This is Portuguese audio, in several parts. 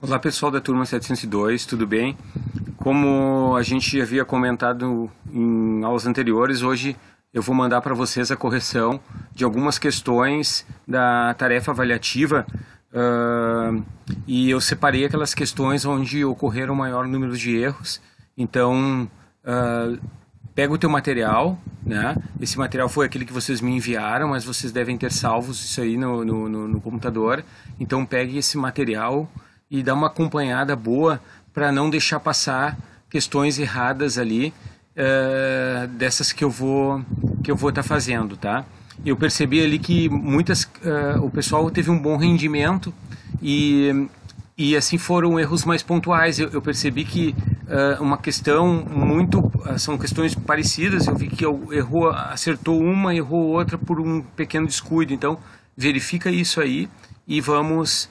Olá pessoal da turma 702, tudo bem? Como a gente já havia comentado em aulas anteriores, hoje eu vou mandar para vocês a correção de algumas questões da tarefa avaliativa e eu separei aquelas questões onde ocorreram o maior número de erros. Então, pega o teu material, né? Esse material foi aquele que vocês me enviaram, mas vocês devem ter salvos isso aí no computador. Então pegue esse material e dá uma acompanhada boa para não deixar passar questões erradas ali, dessas que eu vou estar fazendo, tá? Eu percebi ali que o pessoal teve um bom rendimento e assim foram erros mais pontuais. Eu percebi que uma questão são questões parecidas. Eu vi que acertou uma, errou outra por um pequeno descuido. Então verifica isso aí e vamos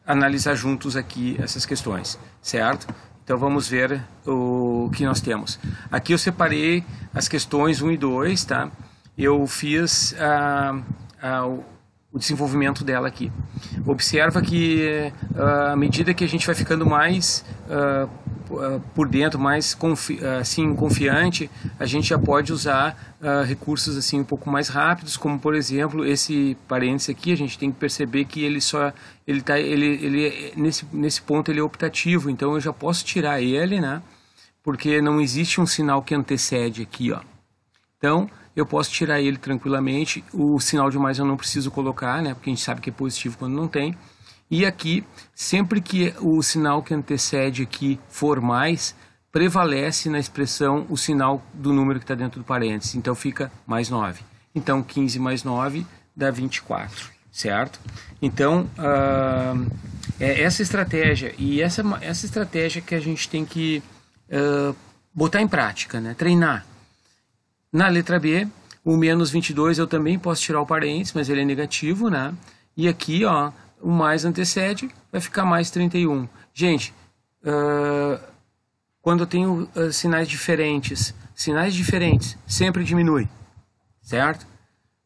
analisar juntos aqui essas questões, certo? Então vamos ver o que nós temos. Aqui eu separei as questões 1 e 2, tá? Eu fiz o desenvolvimento dela aqui. Observa que à medida que a gente vai ficando mais por dentro, mais confiante, a gente já pode usar recursos assim um pouco mais rápidos, como por exemplo esse parênteses aqui. A gente tem que perceber que nesse ponto ele é optativo, então eu já posso tirar ele, né? Porque não existe um sinal que antecede aqui, ó. Então eu posso tirar ele tranquilamente. O sinal de mais eu não preciso colocar, né? Porque a gente sabe que é positivo quando não tem. E aqui, sempre que o sinal que antecede aqui for mais, prevalece na expressão o sinal do número que está dentro do parênteses. Então fica mais 9. Então 15 mais 9 dá 24, certo? Então essa estratégia, e essa estratégia que a gente tem que botar em prática, né? Treinar. Na letra B, o menos 22 eu também posso tirar o parênteses, mas ele é negativo, né? E aqui, ó, o mais antecede, vai ficar mais 31. Gente, quando eu tenho sinais diferentes sempre diminui, certo?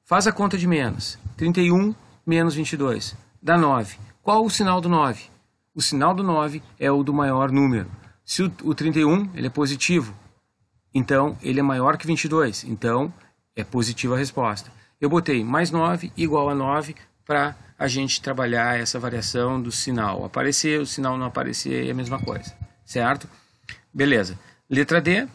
Faz a conta de menos. 31 menos 22 dá 9. Qual o sinal do 9? O sinal do 9 é o do maior número. Se o 31 ele é positivo, então ele é maior que 22, então é positiva a resposta. Eu botei mais 9 igual a 9 para a gente trabalhar essa variação do sinal. Aparecer, o sinal não aparecer é a mesma coisa, certo? Beleza. Letra D,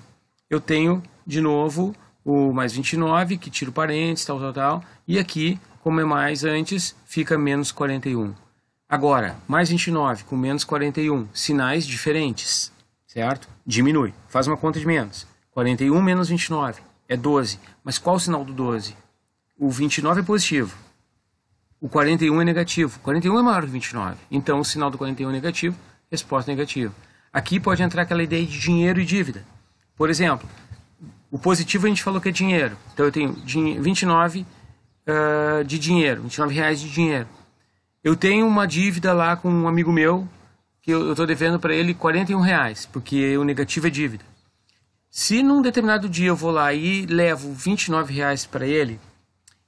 eu tenho de novo o mais 29, que tira o parênteses, tal. E aqui, como é mais antes, fica menos 41. Agora, mais 29 com menos 41, sinais diferentes, certo? Diminui. Faz uma conta de menos. 41 menos 29 é 12. Mas qual o sinal do 12? O 29 é positivo. O 41 é negativo. 41 é maior que 29. Então, o sinal do 41 é negativo, resposta negativa. Aqui pode entrar aquela ideia de dinheiro e dívida. Por exemplo, o positivo a gente falou que é dinheiro. Então, eu tenho 29 de dinheiro, 29 reais de dinheiro. Eu tenho uma dívida lá com um amigo meu, que eu estou devendo para ele 41 reais, porque o negativo é dívida. Se num determinado dia eu vou lá e levo 29 reais para ele,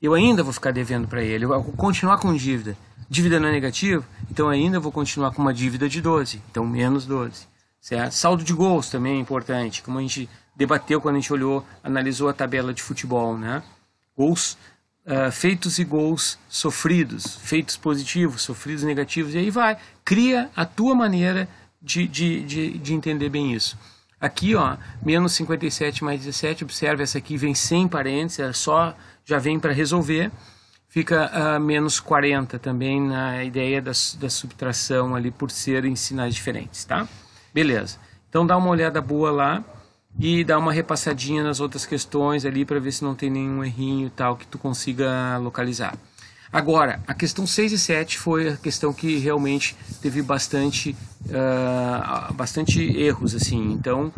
eu ainda vou ficar devendo para ele, eu vou continuar com dívida. Dívida não é negativo, então ainda vou continuar com uma dívida de 12, então menos 12. Certo? Saldo de gols também é importante, como a gente debateu quando a gente analisou a tabela de futebol, né? Gols feitos e gols sofridos, feitos positivos, sofridos negativos, e aí vai. Cria a tua maneira de entender bem isso. Aqui, ó, menos 57 mais 17, observe, essa aqui vem sem parênteses, ela já vem para resolver. Fica menos 40 também na ideia da subtração ali por serem sinais diferentes, tá? Beleza. Então dá uma olhada boa lá e dá uma repassadinha nas outras questões ali para ver se não tem nenhum errinho e tal que tu consiga localizar. Agora, a questão 6 e 7 foi a questão que realmente teve bastante erros, assim. Então,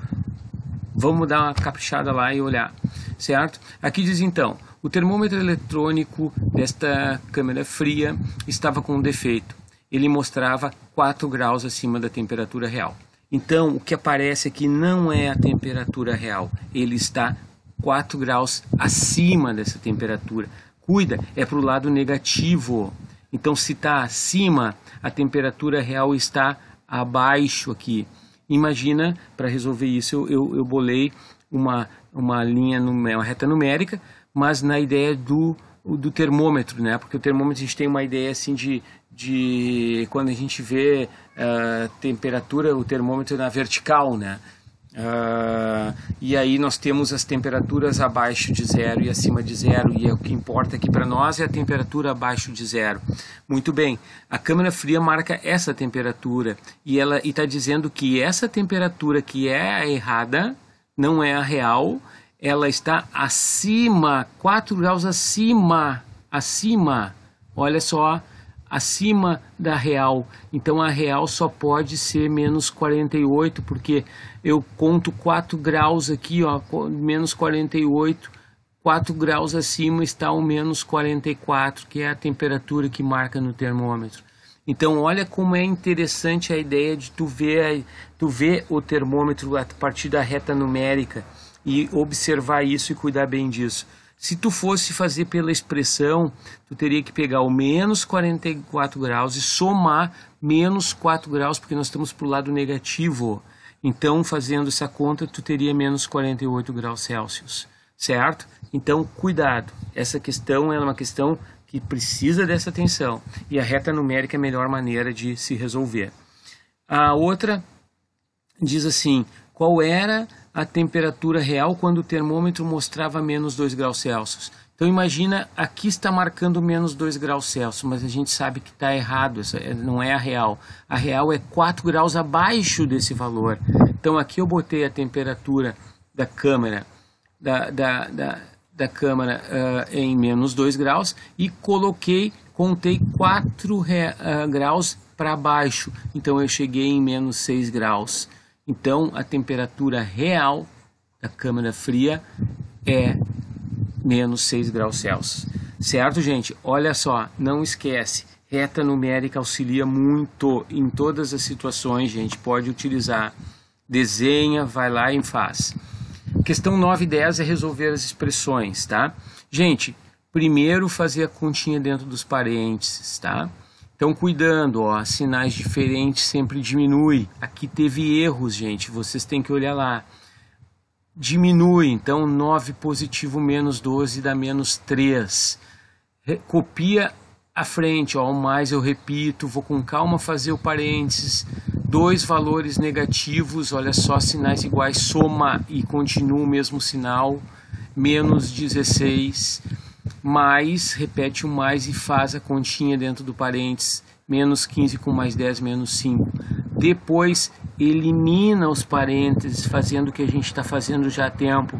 vamos dar uma caprichada lá e olhar, certo? Aqui diz então, o termômetro eletrônico desta câmera fria estava com um defeito. Ele mostrava 4 graus acima da temperatura real. Então, o que aparece aqui não é a temperatura real, ele está 4 graus acima dessa temperatura. Cuida, é para o lado negativo. Então, se está acima, a temperatura real está abaixo aqui. Imagina, para resolver isso, eu bolei uma linha, uma reta numérica, mas na ideia do termômetro, né? Porque o termômetro a gente tem uma ideia assim de quando a gente vê temperatura, o termômetro na vertical, né? E aí nós temos as temperaturas abaixo de zero e acima de zero, e o que importa aqui para nós é a temperatura abaixo de zero. Muito bem, a câmara fria marca essa temperatura e está dizendo que essa temperatura que é a errada, não é a real, ela está acima, 4 graus acima, olha só, acima da real. Então a real só pode ser menos 48, porque eu conto 4 graus aqui, ó, menos 48, 4 graus acima está o menos 44, que é a temperatura que marca no termômetro. Então olha como é interessante a ideia de tu ver o termômetro a partir da reta numérica e observar isso e cuidar bem disso. Se tu fosse fazer pela expressão, tu teria que pegar o menos 44 graus e somar menos 4 graus, porque nós estamos para o lado negativo. Então, fazendo essa conta, tu teria menos 48 graus Celsius, certo? Então, cuidado. Essa questão é uma questão que precisa dessa atenção. E a reta numérica é a melhor maneira de se resolver. A outra diz assim, qual era a temperatura real quando o termômetro mostrava menos 2 graus Celsius. Então imagina, aqui está marcando menos 2 graus Celsius, mas a gente sabe que está errado, essa não é a real. A real é 4 graus abaixo desse valor. Então aqui eu botei a temperatura da câmara, da câmara em menos 2 graus e contei 4 graus para baixo. Então eu cheguei em menos 6 graus. Então, a temperatura real da câmara fria é menos 6 graus Celsius. Certo, gente? Olha só, não esquece, reta numérica auxilia muito em todas as situações, gente. Pode utilizar. Desenha, vai lá e faz. Questão 9 e 10 é resolver as expressões, tá? Gente, primeiro fazer a continha dentro dos parênteses, tá? Então, cuidando, ó, sinais diferentes sempre diminui. Aqui teve erros, gente, vocês têm que olhar lá. Diminui, então 9 positivo menos 12 dá menos 3. Copia a frente, ó, o mais eu repito, vou com calma fazer o parênteses. 2 valores negativos, olha só, sinais iguais, soma e continua o mesmo sinal. Menos 16. Mais, repete o mais e faz a continha dentro do parênteses, menos 15 com mais 10, menos 5. Depois, elimina os parênteses, fazendo o que a gente está fazendo já há tempo.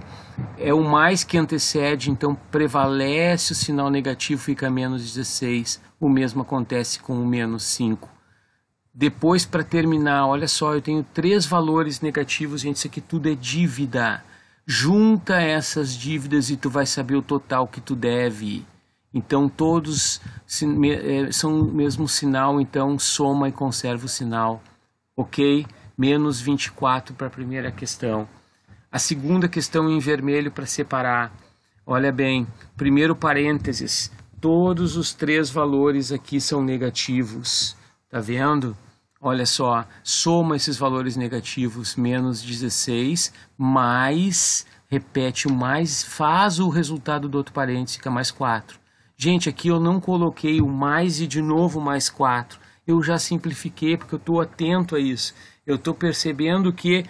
É o mais que antecede, então prevalece o sinal negativo, fica menos 16. O mesmo acontece com o menos 5. Depois, para terminar, olha só, eu tenho 3 valores negativos, gente, isso aqui tudo é dívida. Junta essas dívidas e tu vai saber o total que tu deve. Então todos são o mesmo sinal, então soma e conserva o sinal. Ok? Menos 24 para a primeira questão. A segunda questão em vermelho para separar. Olha bem, primeiro parênteses. Todos os 3 valores aqui são negativos. Tá vendo? Olha só, soma esses valores negativos, menos 16, mais, repete o mais, faz o resultado do outro parênteses, fica mais 4. Gente, aqui eu não coloquei o mais e de novo mais 4. Eu já simplifiquei porque eu estou atento a isso. Eu estou percebendo que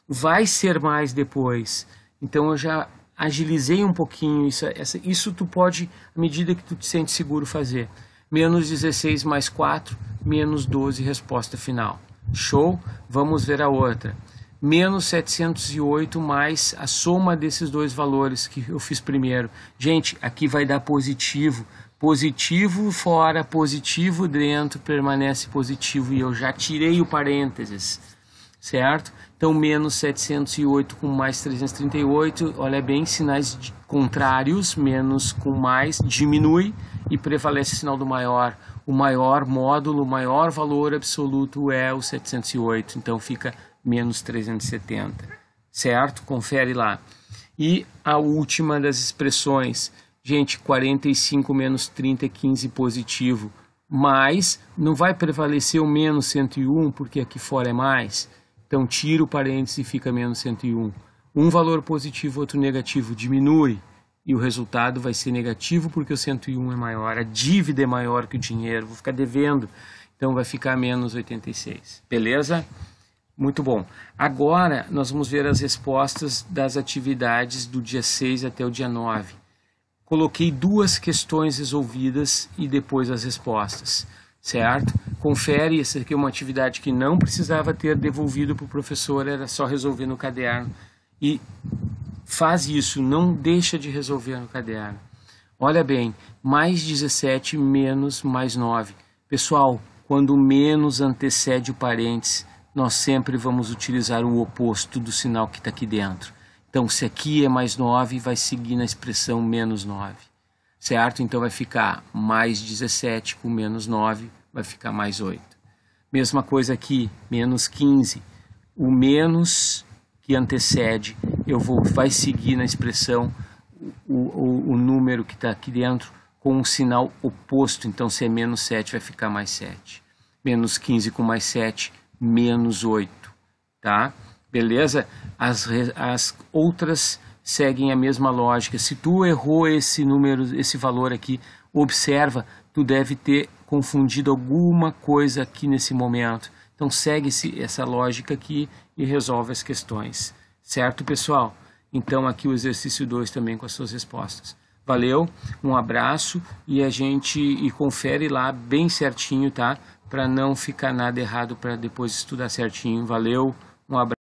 vai ser mais depois. Então eu já agilizei um pouquinho isso tu pode, à medida que tu te sente seguro, fazer. Menos 16 mais 4, menos 12, resposta final. Show? Vamos ver a outra. Menos 708 mais a soma desses 2 valores que eu fiz primeiro. Gente, aqui vai dar positivo. Positivo fora, positivo dentro, permanece positivo. E eu já tirei o parênteses, certo? Então, menos 708 com mais 338. Olha bem, sinais contrários. Menos com mais, diminui. E prevalece o sinal do maior. O maior módulo, o maior valor absoluto é o 708. Então fica menos 370. Certo? Confere lá. E a última das expressões. Gente, 45 menos 30 é 15 positivo. Mas não vai prevalecer o menos 101 porque aqui fora é mais. Então tira o parênteses e fica menos 101. Um valor positivo, outro negativo, diminui. E o resultado vai ser negativo porque o 101 é maior. A dívida é maior que o dinheiro. Vou ficar devendo. Então vai ficar menos 86. Beleza? Muito bom. Agora nós vamos ver as respostas das atividades do dia 6 até o dia 9. Coloquei 2 questões resolvidas e depois as respostas, certo? Confere, essa aqui é uma atividade que não precisava ter devolvido para o professor, era só resolver no caderno. E faz isso, não deixa de resolver no caderno. Olha bem, mais 17 menos mais 9. Pessoal, quando o menos antecede o parênteses, nós sempre vamos utilizar o oposto do sinal que está aqui dentro. Então, se aqui é mais 9, vai seguir na expressão menos 9, certo? Então, vai ficar mais 17 com menos 9, vai ficar mais 8. Mesma coisa aqui, menos 15. O menos que antecede, vai seguir na expressão o número que está aqui dentro com um sinal oposto. Então, se é menos 7, vai ficar mais 7. Menos 15 com mais 7, menos 8, tá? Beleza? As outras seguem a mesma lógica. Se tu errou esse número, esse valor aqui, observa, tu deve ter confundido alguma coisa aqui nesse momento. Então segue essa lógica aqui e resolve as questões. Certo, pessoal? Então aqui o exercício 2 também com as suas respostas. Valeu, um abraço e confere lá bem certinho, tá? Para não ficar nada errado para depois estudar certinho. Valeu, um abraço.